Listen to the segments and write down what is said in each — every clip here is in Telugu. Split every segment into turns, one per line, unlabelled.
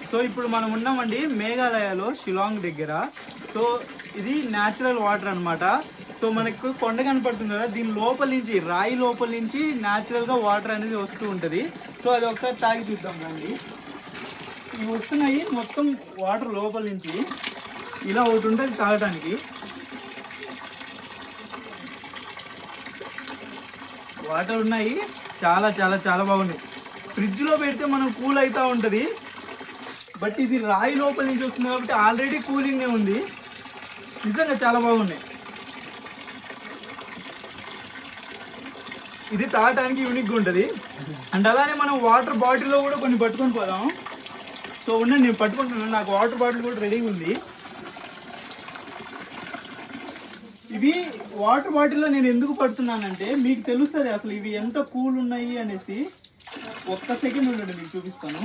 సో ఇప్పుడు మనం ఉన్నామండి మేఘాలయలో షిలాంగ్ దగ్గర. సో ఇది న్యాచురల్ వాటర్ అన్నమాట. సో మనకు కొండ కనపడుతుంది కదా, దీని లోపల నుంచి రాయి లోపల నుంచి న్యాచురల్గా వాటర్ అనేది వస్తూ ఉంటుంది. సో అది ఒకసారి తాగి చూద్దాం రండి. ఇవి వస్తున్నాయి మొత్తం వాటర్ లోపల నుంచి, ఇలా ఒకటి ఉంటుంది తాగడానికి. వాటర్ ఉన్నాయి, చాలా చాలా చాలా బాగున్నాయి. ఫ్రిడ్జ్లో పెడితే మనం కూల్ అవుతూ ఉంటుంది, బట్ ఇది రాయి లోపల నుంచి వస్తుంది కాబట్టి ఆల్రెడీ కూలింగ్నే ఉంది. నిజంగా చాలా బాగున్నాయి. ఇది తాగడానికి యూనిక్గా ఉంటుంది. అండ్ అలానే మనం వాటర్ బాటిల్లో కూడా కొన్ని పట్టుకొని పోదాం. సో ఉండండి, నేను పట్టుకుంటున్నాను. నాకు వాటర్ బాటిల్ కూడా రెడీగా ఉంది. ఇవి వాటర్ బాటిల్లో నేను ఎందుకు పడుతున్నానంటే మీకు తెలుస్తుంది అసలు ఇవి ఎంత కూల్ ఉన్నాయి అనేసి. ఒక్క సెకండ్ ఉండండి, మీకు చూపిస్తాను.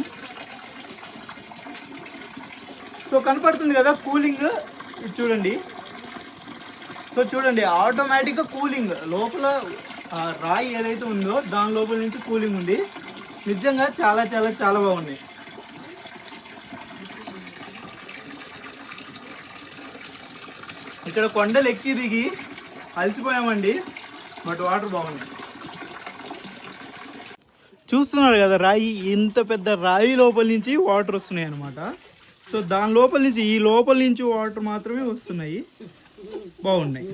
సో కనపడుతుంది కదా కూలింగ్, ఇది చూడండి. సో చూడండి, ఆటోమేటిక్గా కూలింగ్ లోపల రాయి ఏదైతే ఉందో దాని లోపల నుంచి కూలింగ్ ఉంది. నిజంగా చాలా చాలా చాలా బాగున్నాయి. ఇక్కడ కొండలు ఎక్కి దిగి అలసిపోయామండి, బట్ వాటర్ బాగుంది. చూస్తున్నారు కదా, రాయి, ఇంత పెద్ద రాయి లోపల నుంచి వాటర్ వస్తున్నాయి అన్నమాట. సో దాని లోపల నుంచి, ఈ లోపల నుంచి వాటర్ మాత్రమే వస్తున్నాయి, బాగున్నాయి.